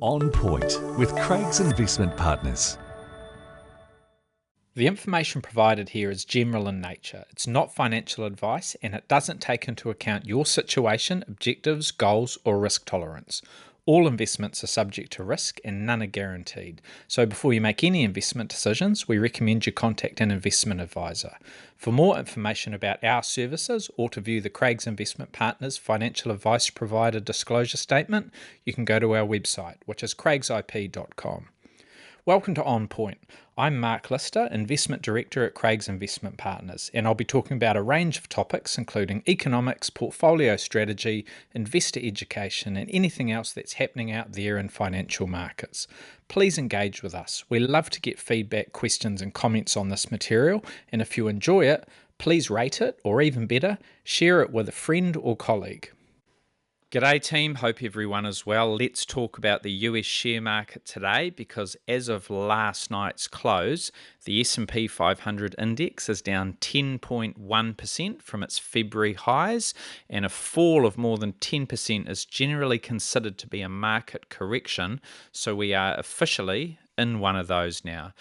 On Point with Craig's Investment Partners. The information provided here is general in nature. It's not financial advice and it doesn't take into account your situation, objectives, goals, or risk tolerance. All investments are subject to risk and none are guaranteed. So before you make any investment decisions, we recommend you contact an investment advisor. For more information about our services or to view the Craig's Investment Partners Financial Advice Provider Disclosure Statement, you can go to our website, which is craigsip.com. Welcome to On Point. I'm Mark Lister, Investment Director at Craig's Investment Partners, and I'll be talking about a range of topics including economics, portfolio strategy, investor education, and anything else that's happening out there in financial markets. Please engage with us. We love to get feedback, questions, and comments on this material, and if you enjoy it, please rate it, or even better, share it with a friend or colleague. G'day team, hope everyone is well. Let's talk about the US share market today because as of last night's close, the S&P 500 index is down 10.1% from its February highs, and a fall of more than 10% is generally considered to be a market correction, so we are officially in one of those now.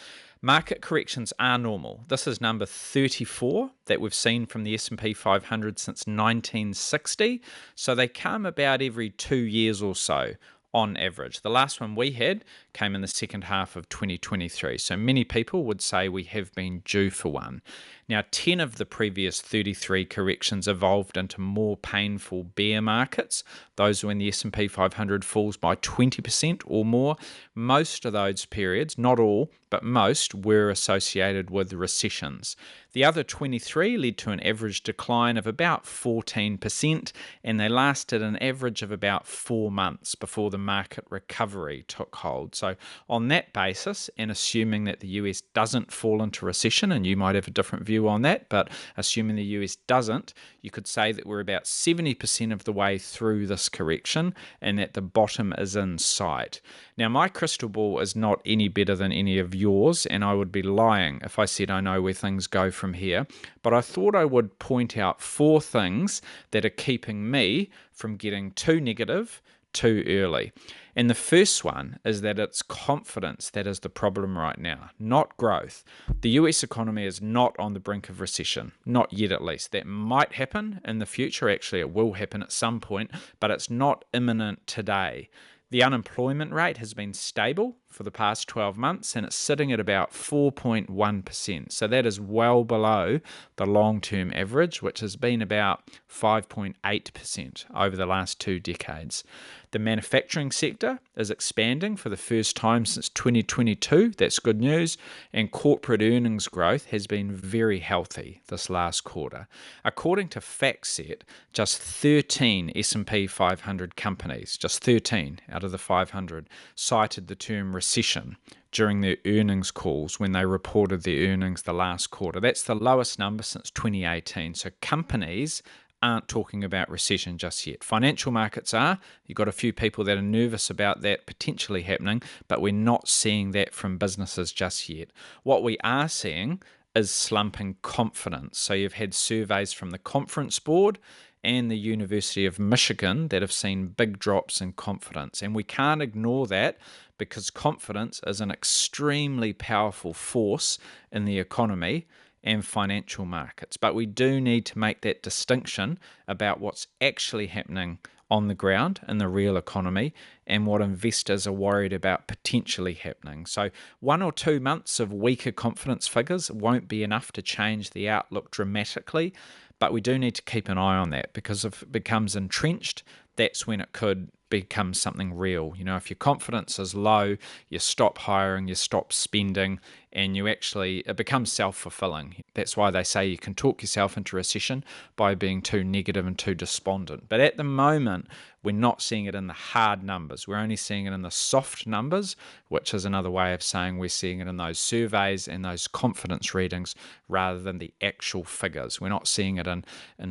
Market corrections are normal. This is number 34 that we've seen from the S&P 500 since 1960. So they come about every 2 years or so on average. The last one we had came in the second half of 2023. So many people would say we have been due for one. Now, 10 of the previous 33 corrections evolved into more painful bear markets. Those when the S&P 500 falls by 20% or more. Most of those periods, not all, but most, were associated with recessions. The other 23 led to an average decline of about 14%, and they lasted an average of about 4 months before the market recovery took hold. So on that basis, and assuming that the US doesn't fall into recession, and you might have a different view on that, but assuming the US doesn't, you could say that we're about 70% of the way through this correction and that the bottom is in sight. Now, my crystal ball is not any better than any of yours, and I would be lying if I said I know where things go from here, but I thought I would point out 4 things that are keeping me from getting too negative too early. And the first one is that it's confidence that is the problem right now, not growth. The US economy is not on the brink of recession, not yet at least. That might happen in the future. Actually, it will happen at some point, but it's not imminent today. The unemployment rate has been stable for the past 12 months and it's sitting at about 4.1%. So that is well below the long-term average, which has been about 5.8% over the last 2 decades. The manufacturing sector is expanding for the first time since 2022. That's good news. And corporate earnings growth has been very healthy this last quarter. According to FactSet, just 13 S&P 500 companies, just 13 out of the 500, cited the term recession during their earnings calls when they reported their earnings the last quarter. That's the lowest number since 2018. So companies aren't talking about recession just yet. Financial markets are. You've got a few people that are nervous about that potentially happening, but we're not seeing that from businesses just yet. What we are seeing is slumping confidence. So you've had surveys from the Conference Board and the University of Michigan that have seen big drops in confidence. And we can't ignore that because confidence is an extremely powerful force in the economy and financial markets. But we do need to make that distinction about what's actually happening on the ground in the real economy and what investors are worried about potentially happening. So 1 or 2 months of weaker confidence figures won't be enough to change the outlook dramatically, but we do need to keep an eye on that because if it becomes entrenched, that's when it could become something real. You know, if your confidence is low, you stop hiring, you stop spending, and it becomes self-fulfilling. That's why they say you can talk yourself into recession by being too negative and too despondent. But at the moment, we're not seeing it in the hard numbers. We're only seeing it in the soft numbers, which is another way of saying we're seeing it in those surveys and those confidence readings rather than the actual figures. We're not seeing it in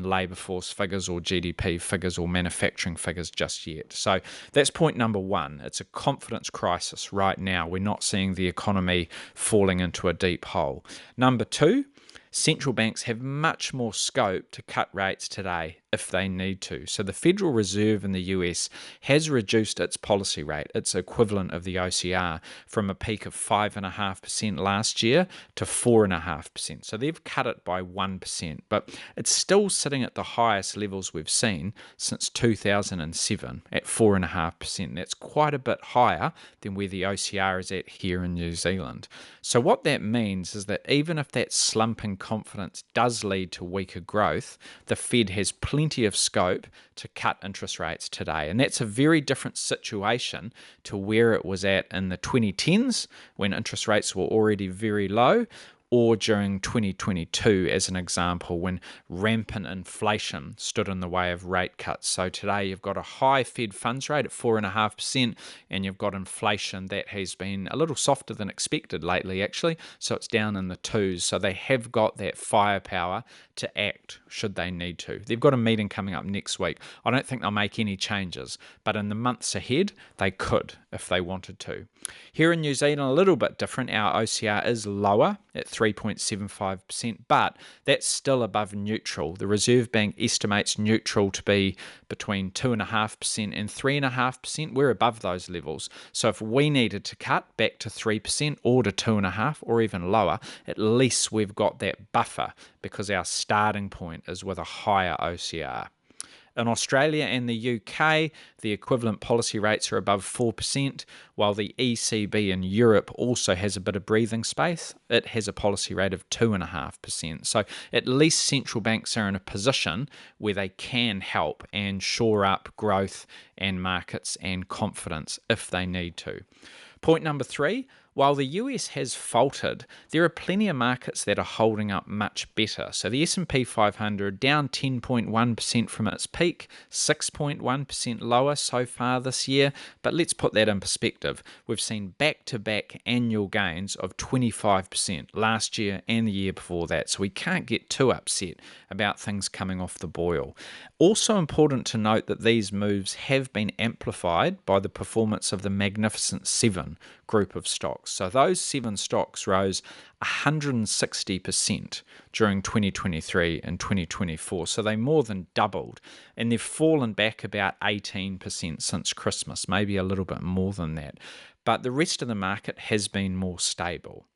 labour force figures or GDP figures or manufacturing figures just yet. So that's point number 1. It's a confidence crisis right now. We're not seeing the economy falling into a deep hole. Number 2, central banks have much more scope to cut rates today if they need to. So the Federal Reserve in the US has reduced its policy rate, its equivalent of the OCR, from a peak of 5.5% last year to 4.5%. So they've cut it by 1%, but it's still sitting at the highest levels we've seen since 2007 at 4.5%. That's quite a bit higher than where the OCR is at here in New Zealand. So what that means is that even if that slump in confidence does lead to weaker growth, the Fed has plenty of scope to cut interest rates today. And that's a very different situation to where it was at in the 2010s when interest rates were already very low, or during 2022 as an example when rampant inflation stood in the way of rate cuts. So today you've got a high Fed funds rate at 4.5% and you've got inflation that has been a little softer than expected lately actually, so it's down in the twos. So they have got that firepower to act should they need to. They've got a meeting coming up next week. I don't think they'll make any changes, but in the months ahead they could if they wanted to. Here in New Zealand, a little bit different. Our OCR is lower at 3.75%, but that's still above neutral. The Reserve Bank estimates neutral to be between 2.5% and 3.5%. We're above those levels. So if we needed to cut back to 3% or to 2.5% or even lower, at least we've got that buffer because our starting point is with a higher OCR. In Australia and the UK, the equivalent policy rates are above 4%, while the ECB in Europe also has a bit of breathing space. It has a policy rate of 2.5%. So at least central banks are in a position where they can help and shore up growth and markets and confidence if they need to. Point number 3, while the US has faltered, there are plenty of markets that are holding up much better. So the S&P 500 down 10.1% from its peak, 6.1% lower so far this year. But let's put that in perspective. We've seen back-to-back annual gains of 25% last year and the year before that. So we can't get too upset about things coming off the boil. Also important to note that these moves have been amplified by the performance of the Magnificent Seven group of stocks. So those 7 stocks rose 160% during 2023 and 2024. So they more than doubled, and they've fallen back about 18% since Christmas, maybe a little bit more than that. But the rest of the market has been more stable.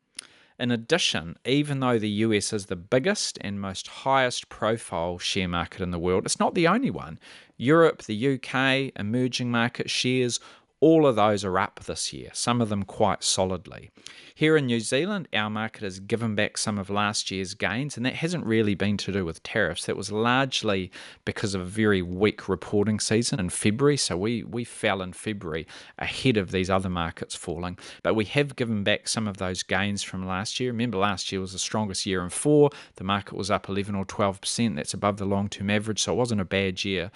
In addition, even though the US is the biggest and most highest profile share market in the world, it's not the only one. Europe, the UK, emerging market shares, all of those are up this year, some of them quite solidly. Here in New Zealand, our market has given back some of last year's gains, and that hasn't really been to do with tariffs. That was largely because of a very weak reporting season in February, so we fell in February ahead of these other markets falling. But we have given back some of those gains from last year. Remember, last year was the strongest year in 4. The market was up 11 or 12%. That's above the long-term average, so it wasn't a bad year.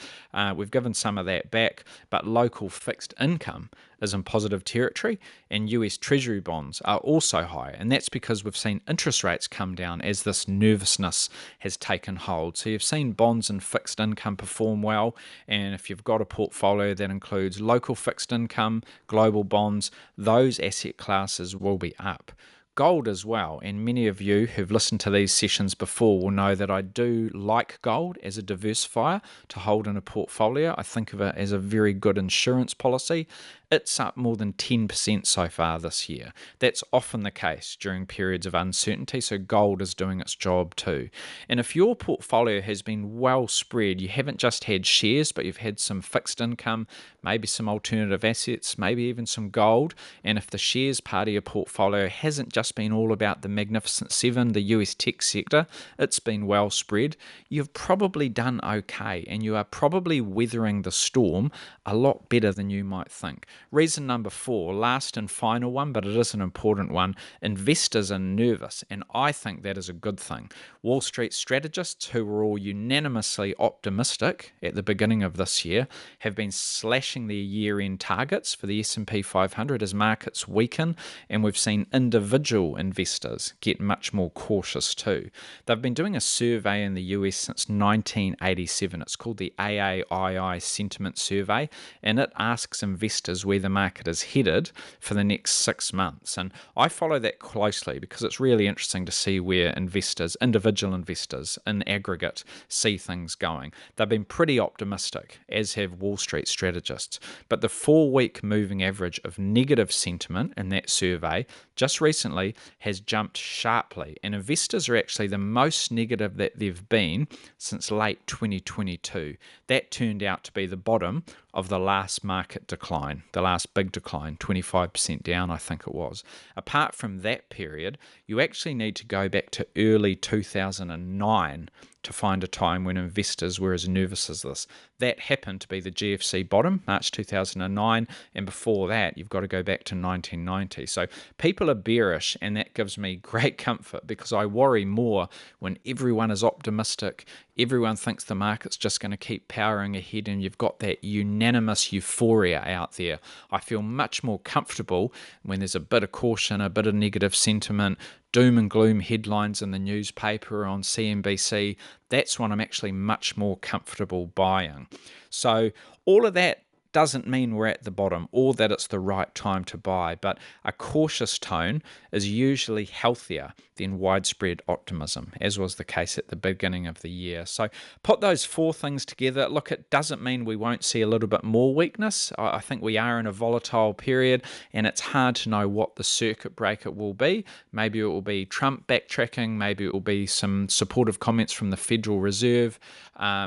We've given some of that back, but local fixed income is in positive territory, and US Treasury bonds are also high, and that's because we've seen interest rates come down as this nervousness has taken hold. So you've seen bonds and fixed income perform well, and if you've got a portfolio that includes local fixed income, global bonds, those asset classes will be up. Gold as well, and many of you who've listened to these sessions before will know that I do like gold as a diversifier to hold in a portfolio. I think of it as a very good insurance policy. It's up more than 10% so far this year. That's often the case during periods of uncertainty, so gold is doing its job too. And if your portfolio has been well spread, you haven't just had shares, but you've had some fixed income, maybe some alternative assets, maybe even some gold, and if the shares part of your portfolio hasn't just been all about the Magnificent Seven, the US tech sector, it's been well spread, you've probably done okay, and you are probably weathering the storm a lot better than you might think. Reason number 4, last and final one, but it is an important one. Investors are nervous, and I think that is a good thing. Wall Street strategists, who were all unanimously optimistic at the beginning of this year, have been slashing their year-end targets for the S&P 500 as markets weaken, and we've seen individual investors get much more cautious too. They've been doing a survey in the US since 1987. It's called the AAII Sentiment Survey, and it asks investors is where the market is headed for the next 6 months. And I follow that closely because it's really interesting to see where investors, individual investors in aggregate, see things going. They've been pretty optimistic, as have Wall Street strategists. But the 4-week moving average of negative sentiment in that survey just recently has jumped sharply, and investors are actually the most negative that they've been since late 2022. That turned out to be the bottom of the last market decline, the last big decline, 25% down, I think it was. Apart from that period, you actually need to go back to early 2009 to find a time when investors were as nervous as this. That happened to be the GFC bottom, March 2009, and before that, you've got to go back to 1990. So people are bearish, and that gives me great comfort because I worry more when everyone is optimistic, everyone thinks the market's just going to keep powering ahead, and you've got that unanimous euphoria out there. I feel much more comfortable when there's a bit of caution, a bit of negative sentiment, doom and gloom headlines in the newspaper on CNBC. That's when I'm actually much more comfortable buying. So all of that doesn't mean we're at the bottom or that it's the right time to buy, but a cautious tone is usually healthier than widespread optimism, as was the case at the beginning of the year. So put those 4 things together. Look, it doesn't mean we won't see a little bit more weakness. I think we are in a volatile period, and it's hard to know what the circuit breaker will be. Maybe it will be Trump backtracking, maybe it will be some supportive comments from the Federal Reserve,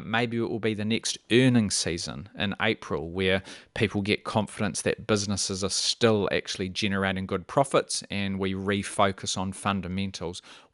maybe it will be the next earnings season in April, where people get confidence that businesses are still actually generating good profits and we refocus on fundamentals.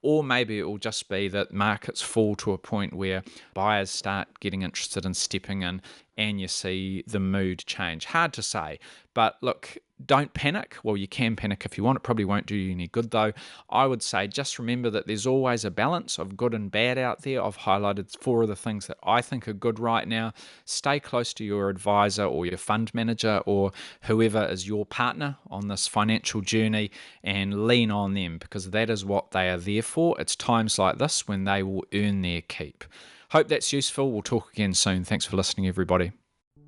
Or maybe it will just be that markets fall to a point where buyers start getting interested in stepping in and you see the mood change. Hard to say, but look, don't panic. Well, you can panic if you want. It probably won't do you any good, though. I would say just remember that there's always a balance of good and bad out there. I've highlighted 4 of the things that I think are good right now. Stay close to your advisor or your fund manager or whoever is your partner on this financial journey and lean on them, because that is what they are there for. It's times like this when they will earn their keep. Hope that's useful. We'll talk again soon. Thanks for listening, everybody.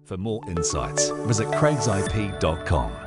For more insights, visit craigsip.com.